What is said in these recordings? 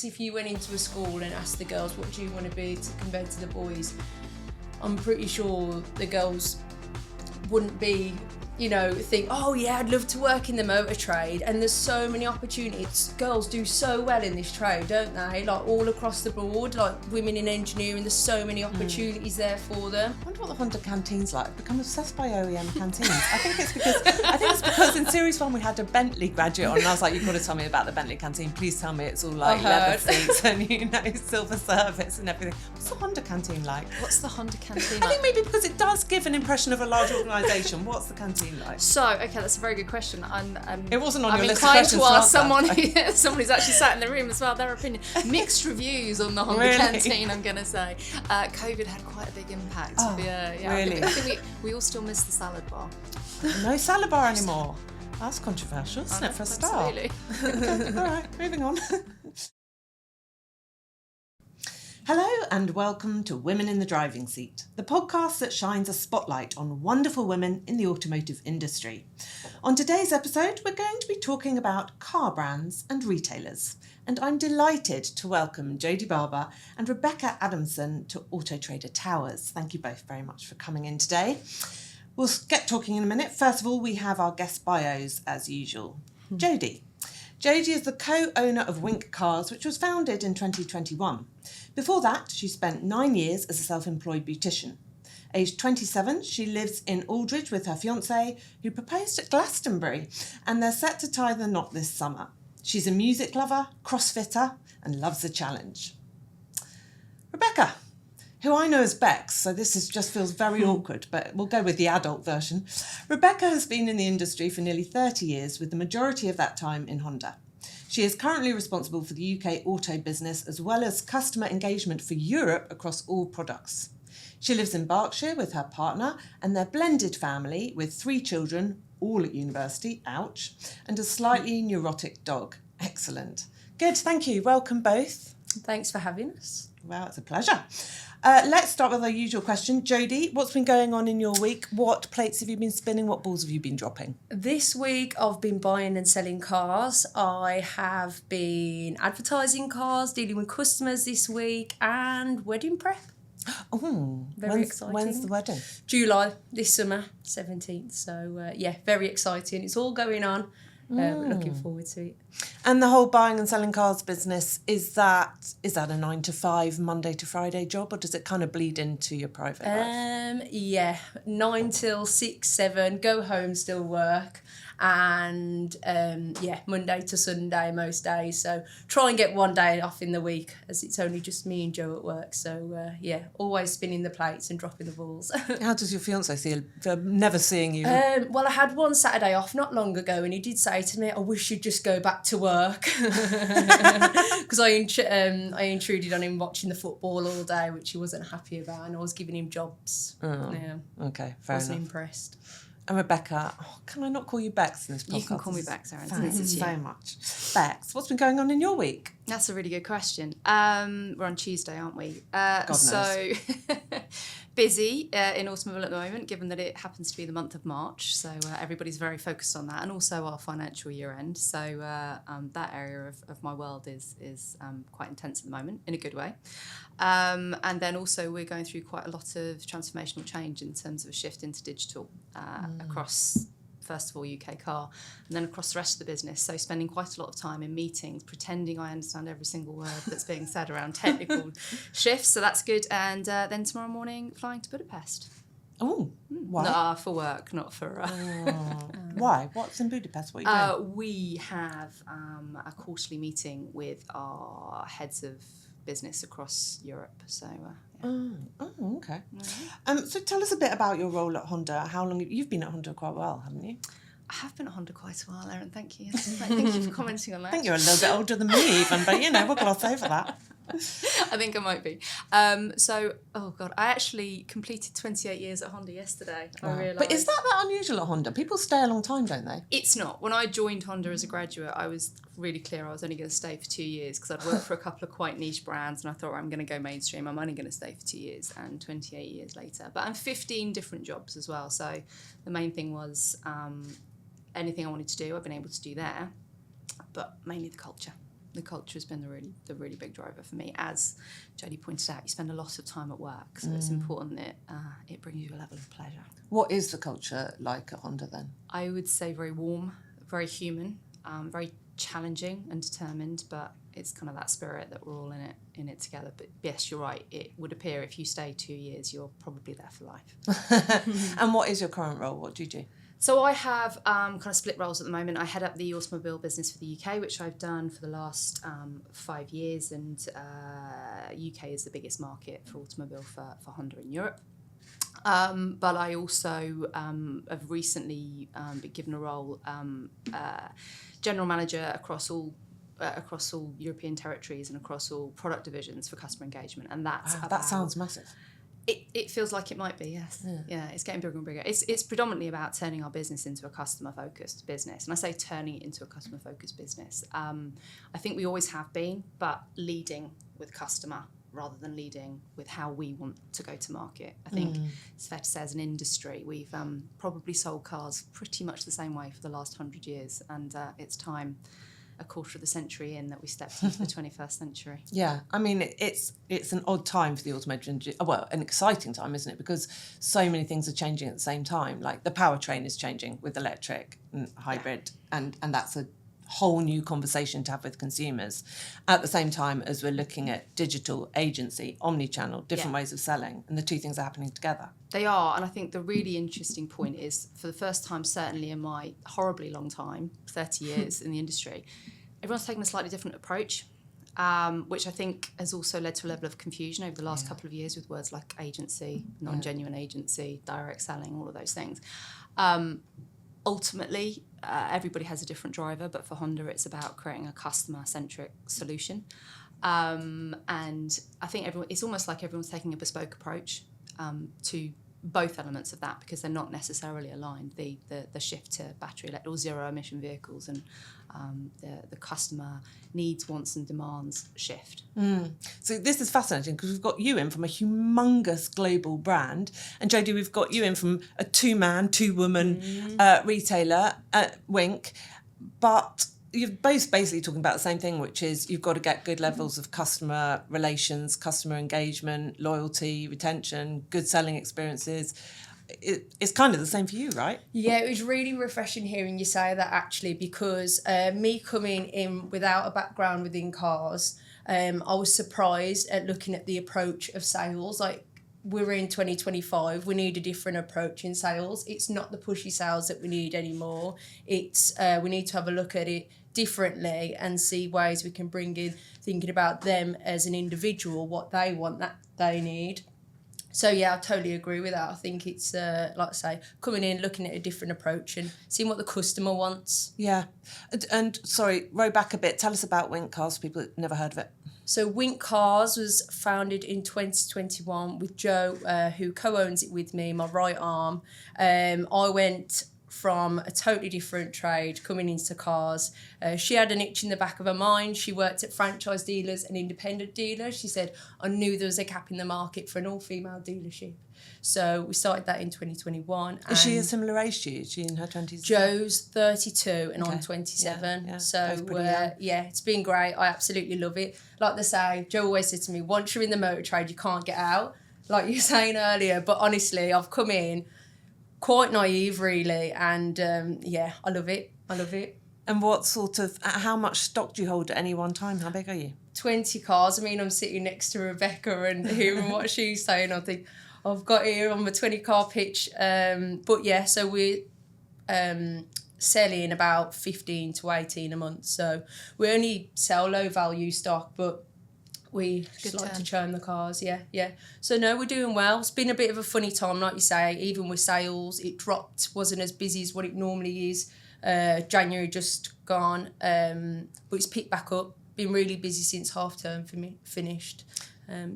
if you went into a school and asked the girls, what do you want to be compared to the boys, I'm pretty sure the girls wouldn't be, think, oh yeah, I'd love to work in the motor trade. And there's so many opportunities. Girls do so well in this trade, don't they? Like all across the board, like women in engineering, there's so many opportunities there for them. I wonder what the Honda canteen's like. I've become obsessed by OEM canteens. I think it's because in Series 1 we had a Bentley graduate on, and I was like, you've got to tell me about the Bentley canteen. Please tell me it's all like leather seats and silver service and everything. What's the Honda canteen like? What's the Honda canteen I think maybe because it does give an impression of a large organisation. What's the canteen like? So, okay, that's a very good question. It wasn't on I'm your list of inclined questions to ask to someone who's actually sat in the room as well, their opinion. Mixed reviews on the Honda canteen, I'm going to say. COVID had quite a big impact. Oh, really? I think we all still miss the salad bar. No salad bar anymore. That's controversial, isn't it, for a start? Absolutely. All right, moving on. Hello and welcome to Women in the Driving Seat, the podcast that shines a spotlight on wonderful women in the automotive industry. On today's episode, we're going to be talking about car brands and retailers, and I'm delighted to welcome Jodie Barber and Rebecca Adamson to Autotrader Towers. Thank you both very much for coming in today. We'll get talking in a minute. First of all, we have our guest bios as usual. Jodie. Jodie is the co-owner of Wink Cars, which was founded in 2021. Before that, she spent 9 years as a self-employed beautician. Aged 27, she lives in Aldridge with her fiancé, who proposed at Glastonbury, and they're set to tie the knot this summer. She's a music lover, crossfitter, and loves a challenge. Rebecca, who I know as Bex, so just feels very awkward, but we'll go with the adult version. Rebecca has been in the industry for nearly 30 years, with the majority of that time in Honda. She is currently responsible for the UK auto business as well as customer engagement for Europe across all products. She lives in Berkshire with her partner and their blended family with 3 children, all at university, ouch, and a slightly neurotic dog. Excellent. Good, thank you. Welcome both. Thanks for having us. Well, it's a pleasure. Let's start with our usual question. Jodie, what's been going on in your week? What plates have you been spinning? What balls have you been dropping? This week I've been buying and selling cars. I have been advertising cars, dealing with customers this week, and wedding prep. Oh, Very exciting. When's the wedding? July, this summer, 17th. So, very exciting. It's all going on. Looking forward to it. And the whole buying and selling cars business, is that a 9 to 5, Monday to Friday job, or does it kind of bleed into your private life? 9 till 6, 7, go home, still work. And Monday to Sunday most days. So try and get one day off in the week, as it's only just me and Joe at work. So always spinning the plates and dropping the balls. How does your fiancé feel for never seeing you? Well, I had one Saturday off not long ago, and he did say to me, I wish you'd just go back to work. Because I intruded on him watching the football all day, which he wasn't happy about, and I was giving him jobs. Oh, yeah. Okay, fair enough. Wasn't impressed. And Rebecca, can I not call you Bex in this podcast? You can call me Bex, Aaron. Thanks so much. Bex, what's been going on in your week? That's a really good question. We're on Tuesday, aren't we? God knows. So busy in automobile at the moment, given that it happens to be the month of March. So everybody's very focused on that, and also our financial year end. So that area of my world is quite intense at the moment, in a good way. And then also we're going through quite a lot of transformational change in terms of a shift into digital across, first of all, UK car, and then across the rest of the business. So spending quite a lot of time in meetings, pretending I understand every single word that's being said around technical shifts. So that's good. And then tomorrow morning, flying to Budapest. Oh, why? Nah, for work, not for... Why? What's in Budapest? What are you doing? We have a quarterly meeting with our heads of business across Europe. So, Okay. So tell us a bit about your role at Honda. How long you've been at Honda quite a while, haven't you? I have been at Honda quite a while, Erin. Thank you. Thank you for commenting on that. I think you're a little bit older than me even, but we'll gloss over that. I think I might be. I actually completed 28 years at Honda yesterday. Wow. I realised. But is that unusual at Honda? People stay a long time, don't they? It's not. When I joined Honda as a graduate, I was really clear I was only going to stay for 2 years because I'd worked for a couple of quite niche brands, and I thought, I'm going to go mainstream. I'm only going to stay for 2 years, and 28 years later. But I'm 15 different jobs as well. So the main thing was anything I wanted to do, I've been able to do there, but mainly the culture. The culture has been the really big driver for me. As Jodie pointed out, you spend a lot of time at work, so it's important that it brings you a level of pleasure. What is the culture like at Honda then? I would say very warm, very human, very challenging and determined, but it's kind of that spirit that we're all in it together. But yes, you're right. It would appear if you stay 2 years, you're probably there for life. And what is your current role? What do you do? So I have kind of split roles at the moment. I head up the automobile business for the UK, which I've done for the last 5 years, and UK is the biggest market for automobile for Honda in Europe. But I also have recently been given a role general manager across all European territories and across all product divisions for customer engagement, and that sounds massive. It feels like it might be, yes. Yeah, it's getting bigger and bigger. It's predominantly about turning our business into a customer-focused business. And I say turning it into a customer-focused business. I think we always have been, but leading with customer rather than leading with how we want to go to market. I think it's fair to say as an industry, we've probably sold cars pretty much the same way for the last 100 years. And it's time, a quarter of the century in, that we stepped into the 21st century. Yeah, I mean, it's an odd time for the automotive industry. Well, an exciting time, isn't it? Because so many things are changing at the same time. Like the powertrain is changing with electric and hybrid, and that's a whole new conversation to have with consumers. At the same time as we're looking at digital, agency, omni-channel, different ways of selling, and the two things are happening together. They are, and I think the really interesting point is, for the first time, certainly in my horribly long time, 30 years in the industry, everyone's taken a slightly different approach, which I think has also led to a level of confusion over the last couple of years with words like agency, non-genuine agency, direct selling, all of those things. Ultimately, everybody has a different driver, but for Honda, it's about creating a customer-centric solution. And I think it's almost like everyone's taking a bespoke approach to both elements of that, because they're not necessarily aligned. The shift to battery electric or zero emission vehicles and the customer needs, wants and demands shift. So this is fascinating because we've got you in from a humongous global brand, and Jodie, we've got you in from a two-woman retailer at Wink, but you're both basically talking about the same thing, which is you've got to get good levels of customer relations, customer engagement, loyalty, retention, good selling experiences. It's kind of the same for you, right? Yeah, it was really refreshing hearing you say that, actually, because me coming in without a background within cars, I was surprised at looking at the approach of sales. Like, we're in 2025, we need a different approach in sales. It's not the pushy sales that we need anymore. It's we need to have a look at it differently and see ways we can bring in thinking about them as an individual, what they want, that they need. So yeah, I totally agree with that. I think it's, like I say, coming in, looking at a different approach and seeing what the customer wants. Yeah. And sorry, row back a bit. Tell us about Wink Cars, people that never heard of it. So Wink Cars was founded in 2021 with Jo, who co-owns it with me, my right arm. I went from a totally different trade coming into cars. She had an itch in the back of her mind. She worked at franchise dealers and independent dealers. She said, I knew there was a gap in the market for an all-female dealership. So we started that in 2021. Is she a similar age to you? Is she in her 20s? Jo's 32 and I'm 27. Yeah. So yeah, it's been great. I absolutely love it. Like they say, Jo always said to me, once you're in the motor trade, you can't get out, like you were saying earlier. But honestly, I've come in quite naive, really, and I love it. And what sort of, how much stock do you hold at any one time? How big are you? 20 cars. I mean, I'm sitting next to Rebecca and hearing what she's saying. I think I've got here on my 20 car pitch. But yeah, so we're selling about 15 to 18 a month. So we only sell low value stock, but we just like to churn the cars, yeah. So no, we're doing well. It's been a bit of a funny time, like you say, even with sales. It dropped, wasn't as busy as what it normally is. January just gone, but it's picked back up. Been really busy since half term for me finished.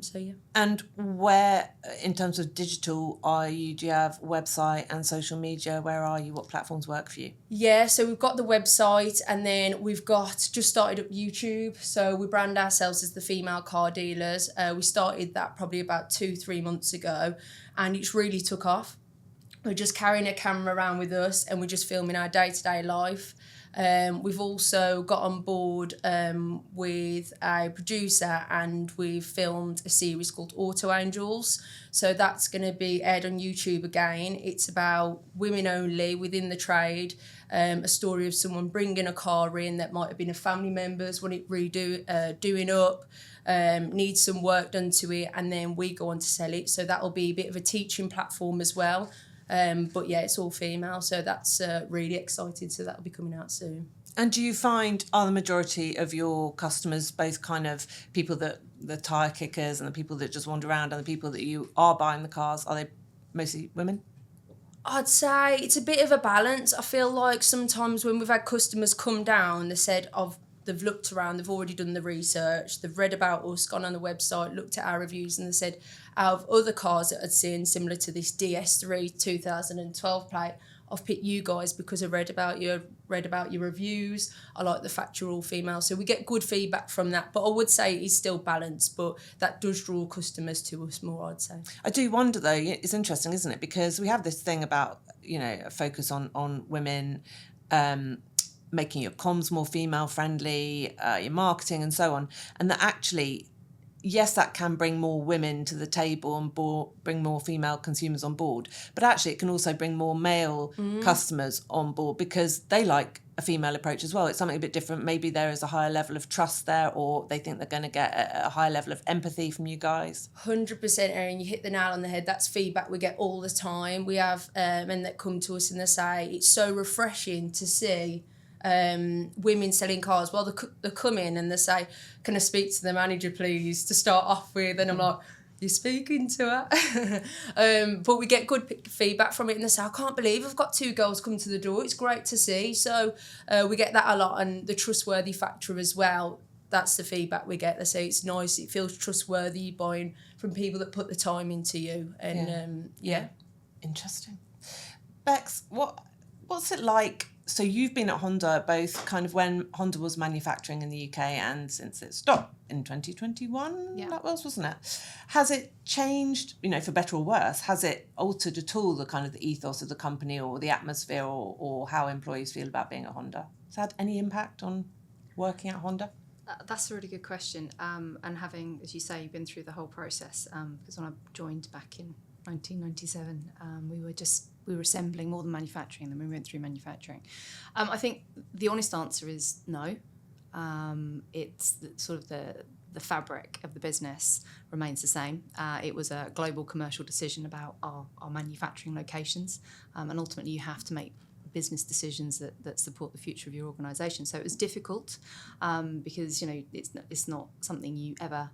So yeah. And where, in terms of digital, are you? Do you have website and social media? Where are you? What platforms work for you? Yeah, so we've got the website, and then we've just started up YouTube. So we brand ourselves as the Female Car Dealers. We started that probably about 2-3 months ago, and it's really took off. We're just carrying a camera around with us, and we're just filming our day-to-day life. We've also got on board with a producer, and we've filmed a series called Auto Angels. So that's going to be aired on YouTube again. It's about women only within the trade. A story of someone bringing a car in that might have been a family member's, want it doing up, needs some work done to it, and then we go on to sell it. So that'll be a bit of a teaching platform as well. But yeah, it's all female, so that's really exciting. So that'll be coming out soon. And do you find, are the majority of your customers both kind of people that the tyre kickers and the people that just wander around and the people that you are buying the cars, are they mostly women? I'd say it's a bit of a balance. I feel like sometimes when we've had customers come down, they said they've looked around, they've already done the research, they've read about us, gone on the website, looked at our reviews, and they said out of other cars that I'd seen similar to this DS3 2012 plate, I've picked you guys because I read about your reviews. I like the fact you're all female. So we get good feedback from that. But I would say it's still balanced, but that does draw customers to us more, I'd say. I do wonder, though, it's interesting, isn't it? Because we have this thing about, a focus on women, making your comms more female friendly, your marketing and so on. And that actually, yes, that can bring more women to the table and bring more female consumers on board. But actually, it can also bring more male customers on board because they like a female approach as well. It's something a bit different. Maybe there is a higher level of trust there, or they think they're going to get a higher level of empathy from you guys. 100%, Erin. You hit the nail on the head. That's feedback we get all the time. We have men that come to us and they say, it's so refreshing to see women selling cars. Well, they come in and they say, can I speak to the manager please, to start off with? And I'm like, you're speaking to her. But we get good feedback from it, and they say, I can't believe I've got 2 girls come to the door. It's great to see. So we get that a lot, and the trustworthy factor as well. That's the feedback we get. They say it's nice, it feels trustworthy buying from people that put the time into you. And yeah. Interesting. Bex, what's it like? So you've been at Honda both kind of when Honda was manufacturing in the UK and since it stopped in 2021, that wasn't it? Has it changed, for better or worse? Has it altered at all the ethos of the company or the atmosphere or how employees feel about being at Honda? Has it had any impact on working at Honda? That's a really good question. And having, as you say, been through the whole process, because when I joined back in 1997, we were assembling more than manufacturing, then we went through manufacturing. I think the honest answer is no. It's the fabric of the business remains the same. It was a global commercial decision about our manufacturing locations, and ultimately you have to make business decisions that support the future of your organisation. So it was difficult because it's not something you ever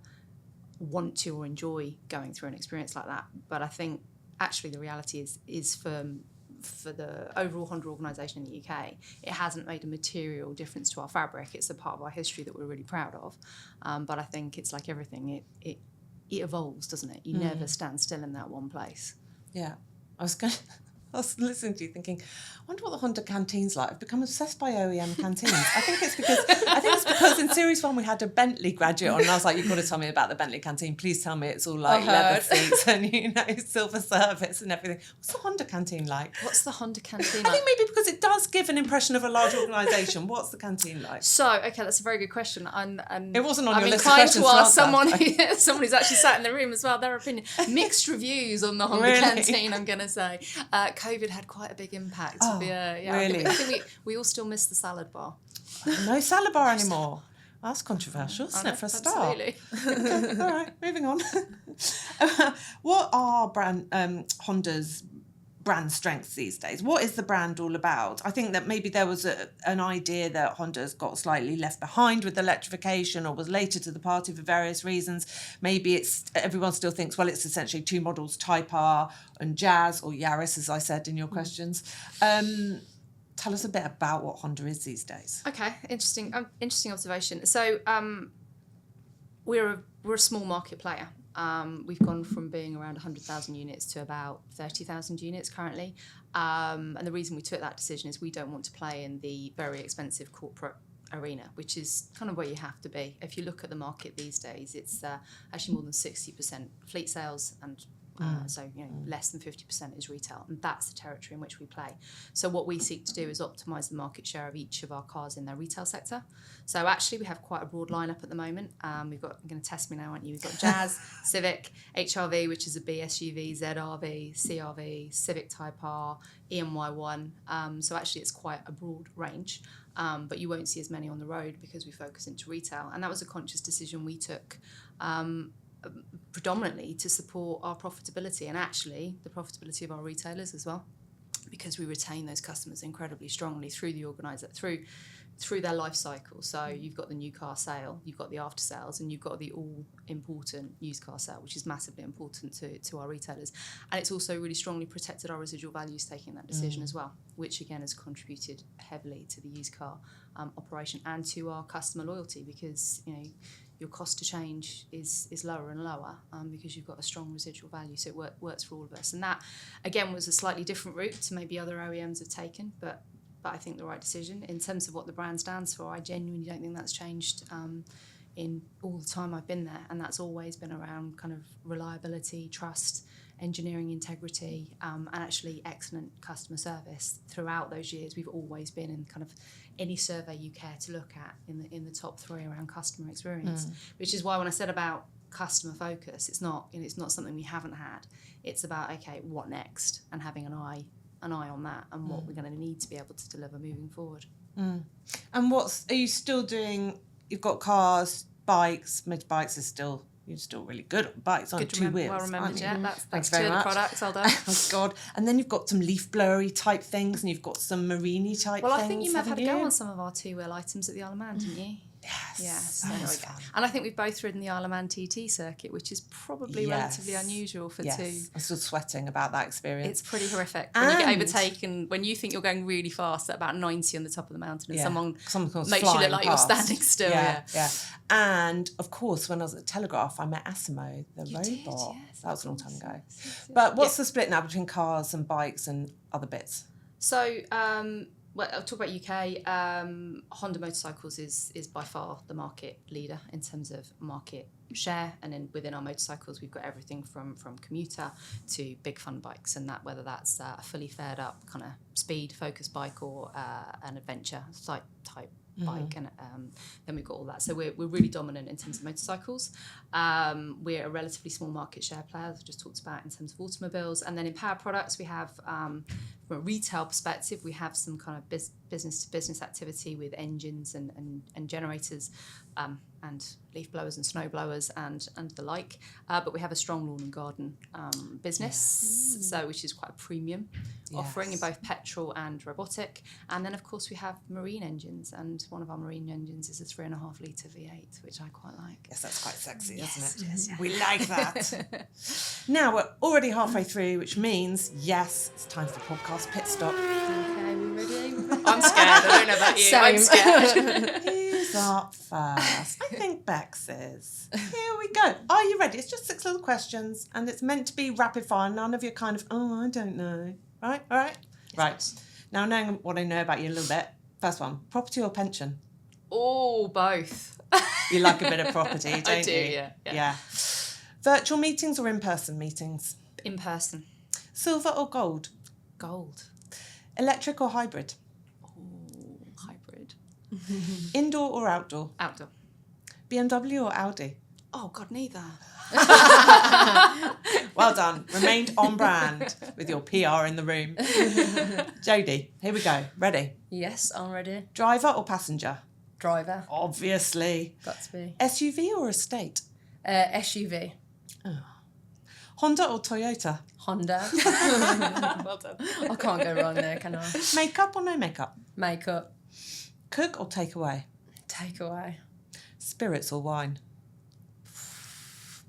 want to or enjoy going through an experience like that. But I think actually the reality is for the overall Honda organisation in the UK, it hasn't made a material difference to our fabric. It's a part of our history that we're really proud of. But I think it's like everything, it evolves, doesn't it? You never stand still in that one place. Yeah. I was listening to you thinking, I wonder what the Honda canteen's like. I've become obsessed by OEM canteens. I think it's because in Series 1 we had a Bentley graduate on, and I was like, you've got to tell me about the Bentley canteen. Please tell me it's all like leather seats and silver service and everything. What's the Honda canteen like? What's the Honda canteen I think maybe because it does give an impression of a large organisation. What's the canteen like? So, okay, that's a very good question. And it wasn't on your list of questions to ask someone who's actually sat in the room as well, their opinion. Mixed reviews on the Honda canteen, I'm going to say. COVID had quite a big impact. Really? I think we all still miss the salad bar. No salad bar anymore. That's controversial, isn't it, for a start? Absolutely. Okay, all right, moving on. What are Honda's brand strengths these days? What is the brand all about? I think that maybe there was an idea that Honda's got slightly left behind with electrification or was later to the party for various reasons. Maybe everyone still thinks, well, it's essentially 2 models, Type R and Jazz, or Yaris, as I said in your questions. Tell us a bit about what Honda is these days. Okay, interesting observation. So we're a small market player. We've gone from being around 100,000 units to about 30,000 units currently. And the reason we took that decision is we don't want to play in the very expensive corporate arena, which is kind of where you have to be. If you look at the market these days, it's actually more than 60% fleet sales and So less than 50% is retail, and that's the territory in which we play. So what we seek to do is optimise the market share of each of our cars in their retail sector. So actually we have quite a broad lineup at the moment. You're going to test me now, aren't you? We've got Jazz, Civic, HRV, which is a B SUV, ZRV, CRV, Civic Type R, EMY1. So actually it's quite a broad range. But you won't see as many on the road because we focus into retail. And that was a conscious decision we took predominantly to support our profitability and actually the profitability of our retailers as well, because we retain those customers incredibly strongly through the organizer, through their life cycle. So you've got the new car sale, you've got the after sales, and you've got the all important used car sale, which is massively important to our retailers. And it's also really strongly protected our residual values taking that decision as well, which again has contributed heavily to the used car operation and to our customer loyalty, because your cost to change is lower and lower because you've got a strong residual value. So it works for all of us. And that, again, was a slightly different route to maybe other OEMs have taken, but I think the right decision. In terms of what the brand stands for, I genuinely don't think that's changed in all the time I've been there. And that's always been around kind of reliability, trust, engineering integrity, and actually excellent customer service. Throughout those years, we've always been in kind of any survey you care to look at in the top 3 around customer experience, which is why when I said about customer focus, it's not something we haven't had. It's about, okay, what next, and having an eye on that and what we're going to need to be able to deliver moving forward. And are you still doing? You've got cars, bikes, motorbikes you're still really good on bikes on 2 wheels. Well remembered, yeah. That's 2 very of the much. products, well done. Oh God! And then you've got some leaf blowery type things, and you've got some marine-y type things. Well, I think you may have had a go on some of our 2-wheel items at the Isle of Man, didn't you? Yes. Yes. That was fun. And I think we've both ridden the Isle of Man TT circuit, which is probably relatively unusual for 2. I'm still sweating about that experience. It's pretty horrific. When you get overtaken, when you think you're going really fast at about 90 on the top of the mountain, and someone makes you look like you're standing still. Yeah. And of course, when I was at Telegraph, I met Asimo, the robot. Did, yes, that was a long time ago. Yes. But what's the split now between cars and bikes and other bits? So, I'll talk about UK. Honda Motorcycles is by far the market leader in terms of market share, and then within our motorcycles we've got everything from commuter to big fun bikes, and that whether that's a fully fared up kind of speed focused bike or an adventure type bike, and then we've got all that. So we're really dominant in terms of motorcycles. We're a relatively small market share player, as I just talked about, in terms of automobiles. And then in power products, we have, from a retail perspective, we have some kind of business-to-business activity with engines and generators, and leaf blowers and snow blowers and the like. But we have a strong lawn and garden business, so which is quite a premium offering in both petrol and robotic. And then, of course, we have marine engines, and one of our marine engines is a 3.5 litre V8, which I quite like. Yes, that's quite sexy, Yes, isn't it? it is, yeah. We like that. Now, we're already halfway through, which means, yes, it's time for the podcast pit stop. Okay, we ready? I'm scared. I don't know about you. I'm scared. Who's up first? I think Bex is. Here we go. Are you ready? It's just 6 little questions, and it's meant to be rapid fire. None of you kind of, I don't know. Right? All right? Yes. Right. Now, knowing what I know about you a little bit, first one, property or pension? Oh, both. You like a bit of property, don't you? I do, yeah. Virtual meetings or in-person meetings? In person. Silver or gold? Gold. Electric or hybrid? Oh, hybrid. Indoor or outdoor? Outdoor. BMW or Audi? Oh, God, neither. Well done. Remained on brand with your PR in the room. Jodie, here we go. Ready? Yes, I'm ready. Driver or passenger? Driver. Obviously. Got to be. SUV or estate? SUV. Oh. Honda or Toyota? Honda. Well done. I can't go wrong there, can I? Makeup or no makeup? Makeup. Cook or take away? Take away. Spirits or wine?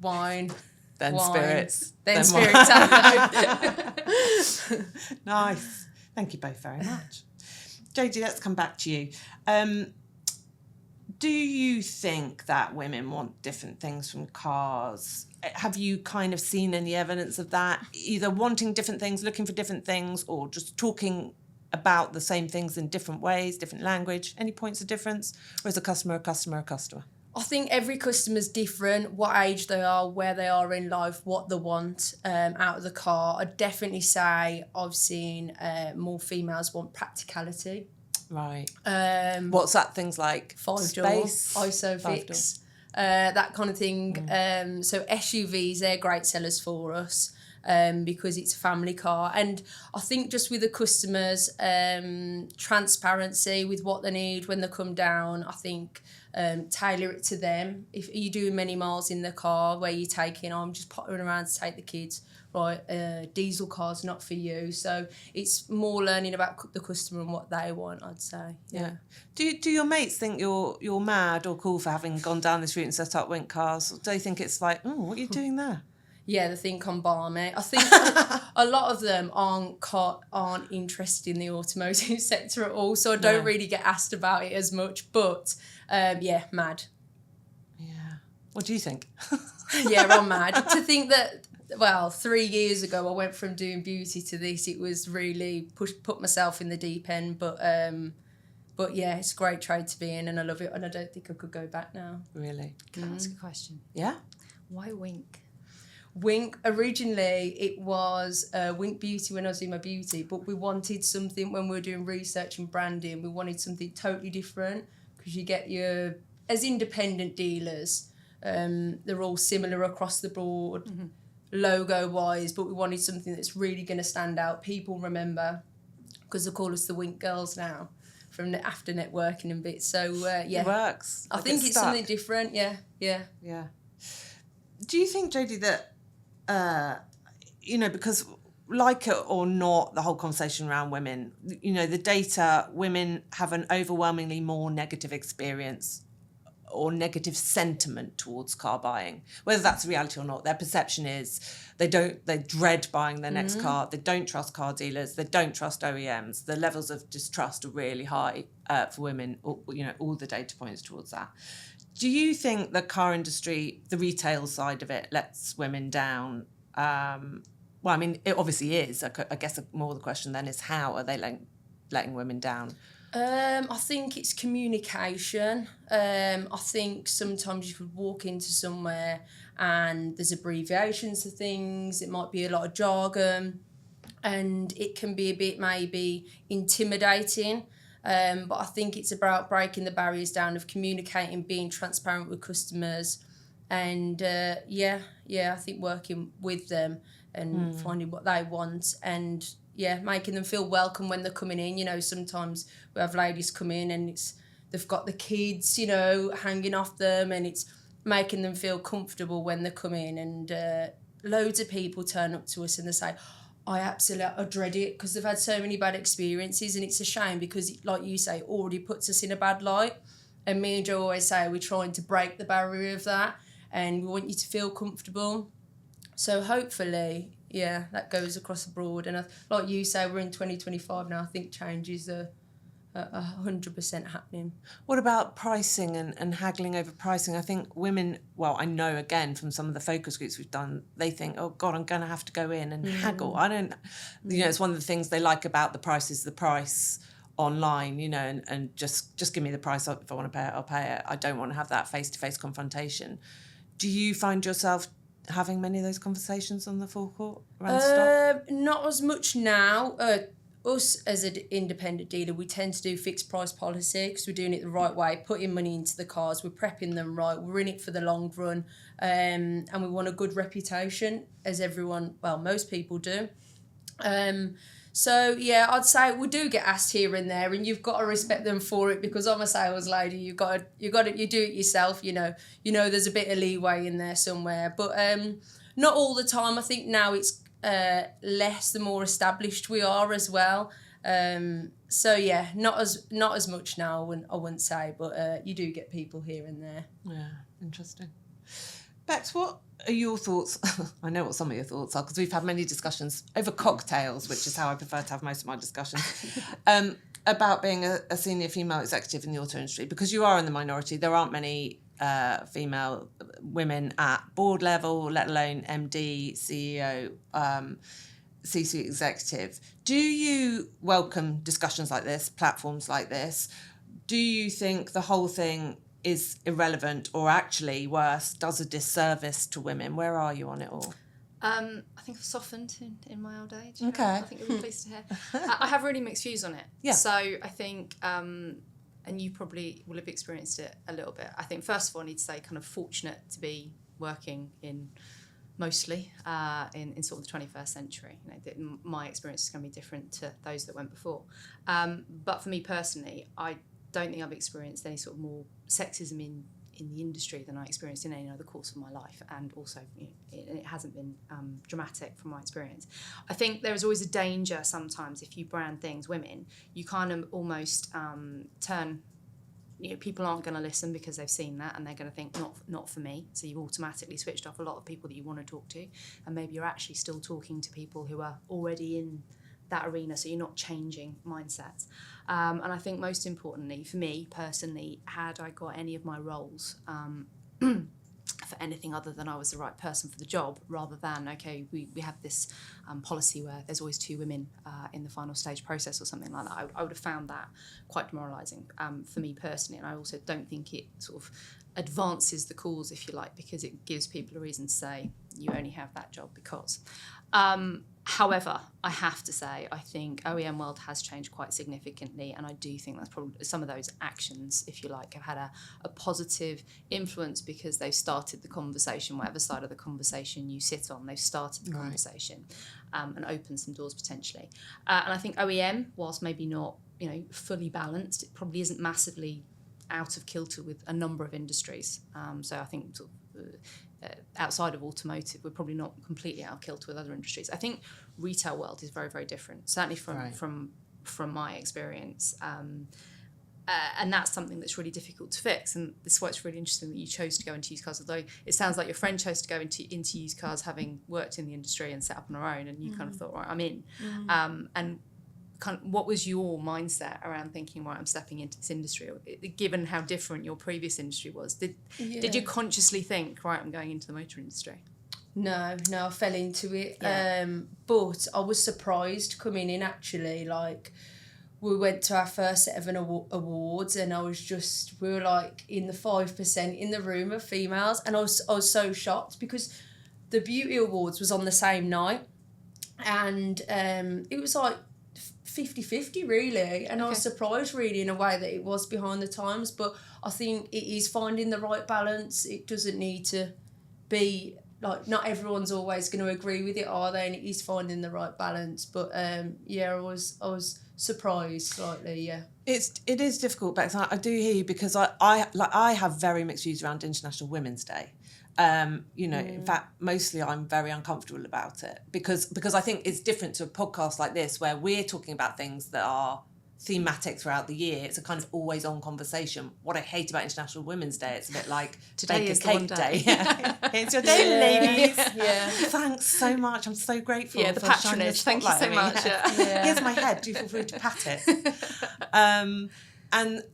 Wine. Then wine. Spirits. Then wine. spirits. Nice. Thank you both very much. Jodie, let's come back to you. Do you think that women want different things from cars? Have you kind of seen any evidence of that? Either wanting different things, looking for different things, or just talking about the same things in different ways, different language? Any points of difference? Or is a customer a customer a customer? I think every customer's different, what age they are, where they are in life, what they want out of the car. I'd definitely say I've seen more females want practicality. Right. What's that? Things like 5-door, space, ISOFIX, that kind of thing. So SUVs, they're great sellers for us. Because it's a family car, and I think just with the customers, transparency with what they need when they come down. I think tailor it to them. If you're doing many miles in the car where you're taking, I'm just pottering around to take the kids, right? Diesel car's not for you. So it's more learning about the customer and what they want, I'd say. Yeah. Do your mates think you're mad or cool for having gone down this route and set up Wink cars? Or do they think it's like, what are you doing there? Yeah, they think I'm balmy. I think a lot of them aren't interested in the automotive sector at all, so I don't really get asked about it as much. But mad. Yeah. What do you think? Yeah, I'm mad. To think that, 3 years ago I went from doing beauty to this, it was really put myself in the deep end. But yeah, it's a great trade to be in, and I love it, and I don't think I could go back now. Really? Can I ask a question? Yeah. Why Wink? Wink, originally it was Wink Beauty when I was doing my beauty, but we wanted something when we were doing research and branding, we wanted something totally different, because you get as independent dealers, they're all similar across the board, logo-wise, but we wanted something that's really going to stand out. People remember, because they call us the Wink Girls now, from the after networking and bits. So, yeah. It works. I think it's something different, yeah. Do you think, Jodie, that because like it or not, the whole conversation around women, the data, women have an overwhelmingly more negative experience or negative sentiment towards car buying, whether that's reality or not. Their perception is they dread buying their next car. They don't trust car dealers. They don't trust OEMs. The levels of distrust are really high for women. All the data points towards that. Do you think the car industry, the retail side of it, lets women down? It obviously is. I guess more the question then is, how are they letting women down? I think it's communication. I think sometimes you could walk into somewhere and there's abbreviations to things. It might be a lot of jargon, and it can be a bit maybe intimidating. But I think it's about breaking the barriers down of communicating, being transparent with customers, and I think working with them and finding what they want, and making them feel welcome when they're coming in. Sometimes we have ladies come in and they've got the kids, hanging off them, and it's making them feel comfortable when they come in. And loads of people turn up to us and they say, I dread it, because they've had so many bad experiences, and it's a shame because, like you say, it already puts us in a bad light. And me and Jo always say we're trying to break the barrier of that, and we want you to feel comfortable. So hopefully, that goes across the board. And like you say, we're in 2025 now. I think changes are 100% happening. What about pricing and haggling over pricing? I think women, I know again from some of the focus groups we've done, they think, oh God, I'm going to have to go in and haggle. I don't, it's one of the things they like about the price is the price online, and just give me the price. If I want to pay it, I'll pay it. I don't want to have that face-to-face confrontation. Do you find yourself having many of those conversations on the forecourt around stock? Not as much now. Us as an independent dealer, we tend to do fixed price policy because we're doing it the right way, putting money into the cars, we're prepping them right, we're in it for the long run, and we want a good reputation, as most people do. So I'd say we do get asked here and there, and you've got to respect them for it, because I'm a sales lady. You do it yourself. There's a bit of leeway in there somewhere, but not all the time. I think now it's less the more established we are as well. Not as much now. I wouldn't say, but you do get people here and there. Yeah, interesting. Bex, what are your thoughts? I know what some of your thoughts are, because we've had many discussions over cocktails, which is how I prefer to have most of my discussions, about being a senior female executive in the auto industry, because you are in the minority. There aren't many female women at board level, let alone MD, CEO, C-suite executive. Do you welcome discussions like this, platforms like this? Do you think the whole thing is irrelevant or actually worse, does a disservice to women? Where are you on it all? I think I've softened in my old age. Okay. I think you'll be pleased to hear. I have really mixed views on it. Yeah. So I think, and you probably will have experienced it a little bit. I think, first of all, I need to say kind of fortunate to be working in mostly in sort of the 21st century. My experience is going to be different to those that went before. But for me personally, I don't think I've experienced any sort of more sexism in the industry than I experienced in any other course of my life, and also it hasn't been dramatic from my experience. I think there is always a danger sometimes if you brand things women, you kind of almost turn, people aren't going to listen because they've seen that and they're going to think not for me, so you've automatically switched off a lot of people that you want to talk to, and maybe you're actually still talking to people who are already in that arena, so you're not changing mindsets. And I think most importantly, for me personally, had I got any of my roles for anything other than I was the right person for the job, rather than, okay, we have this policy where there's always 2 women in the final stage process or something like that, I would have found that quite demoralising for me personally. And I also don't think it sort of advances the cause, if you like, because it gives people a reason to say you only have that job because. However, I have to say, I think OEM world has changed quite significantly, and I do think that's probably some of those actions, if you like, have had a positive influence because they've started the conversation, whatever side of the conversation you sit on, they've started the conversation and opened some doors potentially. And I think OEM, whilst maybe not, fully balanced, it probably isn't massively out of kilter with a number of industries. So I think sort of, outside of automotive, we're probably not completely out of kilter with other industries. I think retail world is very, very different, certainly from my experience. And that's something that's really difficult to fix. And this is why it's really interesting that you chose to go into used cars, although it sounds like your friend chose to go into used cars having worked in the industry and set up on her own, and you kind of thought, right, I'm in. And kind of, what was your mindset around thinking, right, I'm stepping into this industry, given how different your previous industry was? Did you consciously think, right, I'm going into the motor industry? No, I fell into it. Yeah. But I was surprised coming in, actually. Like, we went to our first set of awards, and we were like in the 5% in the room of females, and I was so shocked because the beauty awards was on the same night, and it was like 50-50 really, and I was surprised really in a way that it was behind the times. But I think it is finding the right balance. It doesn't need to be like, not everyone's always going to agree with it, are they? And it is finding the right balance. But I was surprised slightly. Yeah, it is difficult, Bex. I do hear you, because I have very mixed views around International Women's Day. In fact, mostly I'm very uncomfortable about it because I think it's different to a podcast like this where we're talking about things that are thematic throughout the year. It's a kind of always on conversation. What I hate about International Women's Day, it's a bit like today is the one day. Yeah. It's your day, ladies. Yeah. Thanks so much. I'm so grateful. Yeah, the for shining patronage. Thank you so much. Yeah. Here's my head. Do feel free to pat it.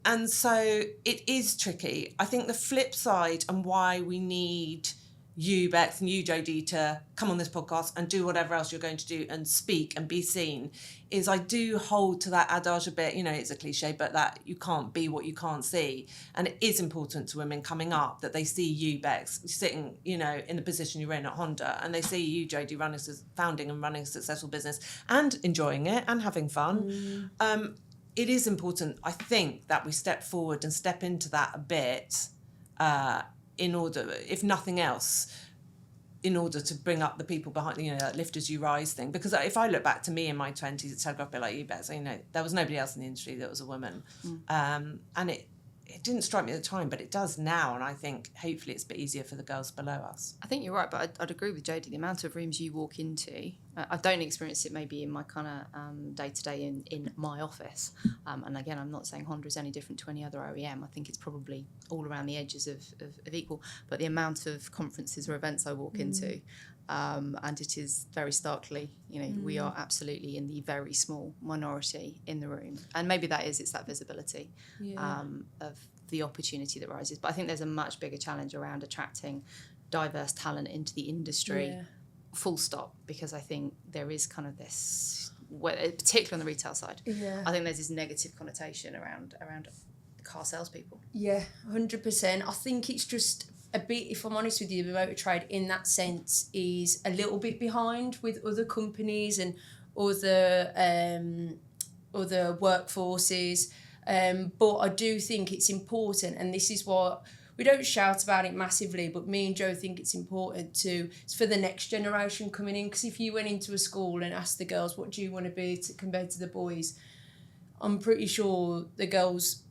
And so it is tricky. I think the flip side, and why we need you, Bex, and you, Jodie, to come on this podcast and do whatever else you're going to do and speak and be seen, is I do hold to that adage a bit. It's a cliche, but that you can't be what you can't see. And it is important to women coming up that they see you, Bex, sitting, in the position you're in at Honda, and they see you, Jodie, founding and running a successful business and enjoying it and having fun. It is important, I think, that we step forward and step into that a bit in order, if nothing else, in order to bring up the people behind, that lift as you rise thing. Because if I look back to me in my 20s at Telegraph, a bit like you, Beth, there was nobody else in the industry that was a woman. And it didn't strike me at the time, but it does now. And I think hopefully it's a bit easier for the girls below us. I think you're right, but I'd agree with Jodie. The amount of rooms you walk into, I don't experience it maybe in my kind of day-to-day in my office. And again, I'm not saying Honda is any different to any other OEM. I think it's probably all around the edges of equal. But the amount of conferences or events I walk into, and it is very starkly, we are absolutely in the very small minority in the room. And maybe it's that visibility of the opportunity that rises. But I think there's a much bigger challenge around attracting diverse talent into the industry, full stop, because I think there is kind of this, particularly on the retail side, I think there's this negative connotation around car salespeople. Yeah, 100%. I think it's just a bit, if I'm honest with you, the motor trade in that sense is a little bit behind with other companies and other workforces. But I do think it's important, and this is what we don't shout about it massively, but me and Joe think it's important it's for the next generation coming in. Because if you went into a school and asked the girls, what do you want to be compared to the boys, I'm pretty sure the girls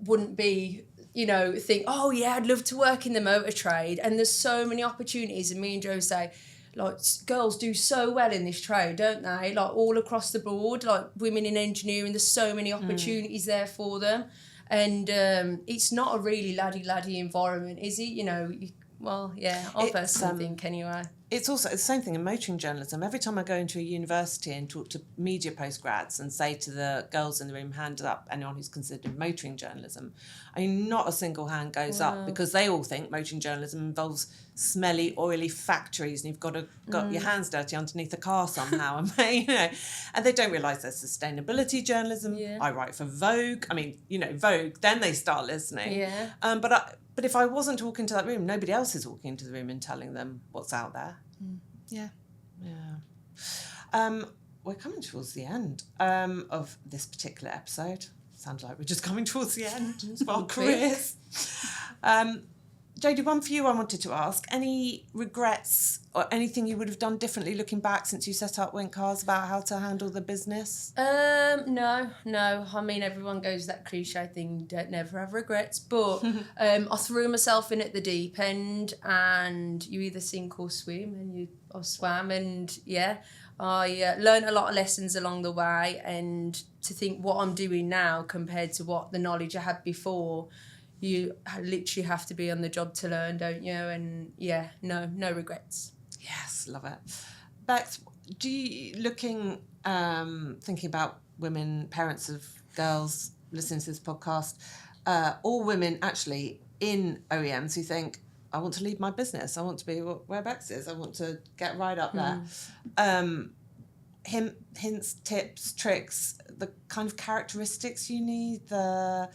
wouldn't be, think, oh yeah, I'd love to work in the motor trade. And there's so many opportunities. And me and Joe say, like, girls do so well in this trade, don't they? Like, all across the board, like women in engineering, there's so many opportunities there for them. And it's not a really laddie environment, is it? I personally think anyway. It's also the same thing in motoring journalism. Every time I go into a university and talk to media postgrads and say to the girls in the room, hand up anyone who's considered motoring journalism, not a single hand goes up, because they all think motoring journalism involves smelly, oily factories and you've got your hands dirty underneath the car somehow. And they don't realise there's sustainability journalism. Yeah. I write for Vogue. Vogue, then they start listening. Yeah. But if I wasn't talking to that room, nobody else is walking into the room and telling them what's out there. Yeah. We're coming towards the end of this particular episode. Sounds like we're just coming towards the end of our careers. Jodie, one for you I wanted to ask. Any regrets or anything you would have done differently looking back since you set up Wink Cars about how to handle the business? No. I mean, everyone goes that cliche thing, don't never have regrets. But I threw myself in at the deep end, and you either sink or swim, and I swam, and I learned a lot of lessons along the way. And to think what I'm doing now compared to what the knowledge I had before, you literally have to be on the job to learn, don't you? And no regrets. Yes, love it. Bex, thinking about women, parents of girls listening to this podcast, or women actually in OEMs who think, I want to lead my business, I want to be where Bex is, I want to get right up there. Hints, tips, tricks, the kind of characteristics you need, the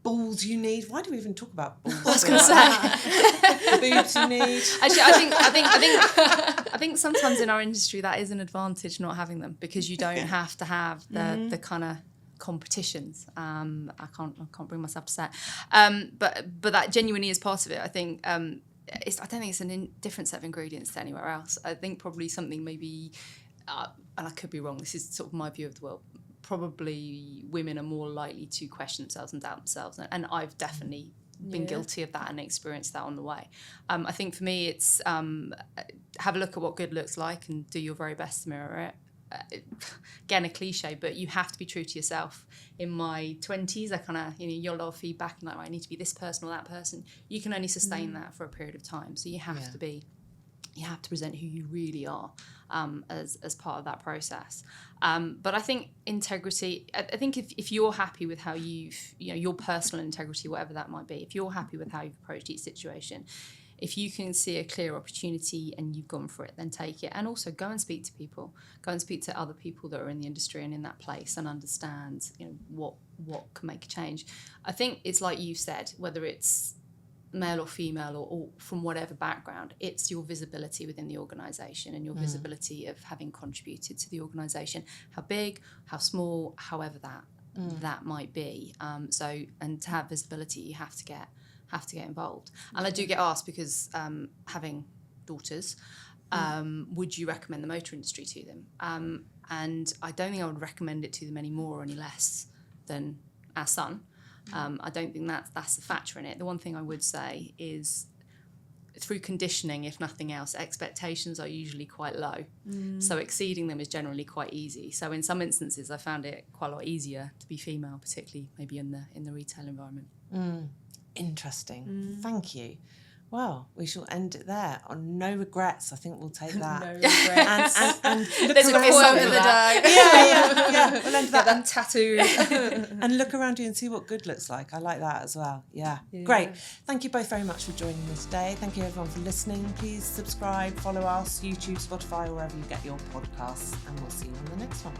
balls you need. Why do we even talk about balls? I was going to say the boobs you need. Actually, I think sometimes in our industry that is an advantage, not having them, because you don't have to have the kind of competitions. I can't bring myself to say it. But that genuinely is part of it. I think I don't think it's a different set of ingredients to anywhere else. I think probably something maybe, and I could be wrong, this is sort of my view of the world, probably women are more likely to question themselves and doubt themselves, and I've definitely been guilty of that and experienced that on the way. I think for me it's have a look at what good looks like and do your very best to mirror it. Again, a cliche, but you have to be true to yourself. In my 20s, I kind of, you get a lot of feedback and like, right, I need to be this person or that person. You can only sustain that for a period of time, so you have to present who you really are as part of that process. But I think integrity, I think if you're happy with how your personal integrity, whatever that might be, if you're happy with how you've approached each situation, if you can see a clear opportunity and you've gone for it, then take it. And also go and speak to people. Go and speak to other people that are in the industry and in that place and understand what can make a change. I think it's like you said, whether it's male or female or from whatever background, it's your visibility within the organisation and your visibility of having contributed to the organisation, how big, how small, however that might be. And to have visibility, you have to get involved. And I do get asked because having daughters, would you recommend the motor industry to them? And I don't think I would recommend it to them any more or any less than our son. I don't think that's a factor in it. The one thing I would say is through conditioning, if nothing else, expectations are usually quite low. So exceeding them is generally quite easy. So in some instances, I found it quite a lot easier to be female, particularly maybe in the retail environment. Interesting. Thank you. Well, we shall end it there on no regrets. I think we'll take that. No regrets. and There's a quote of the day. Yeah. We'll end that. Get them tattooed. And look around you and see what good looks like. I like that as well. Yeah. Great. Thank you both very much for joining me today. Thank you everyone for listening. Please subscribe, follow us, YouTube, Spotify, wherever you get your podcasts, and we'll see you on the next one.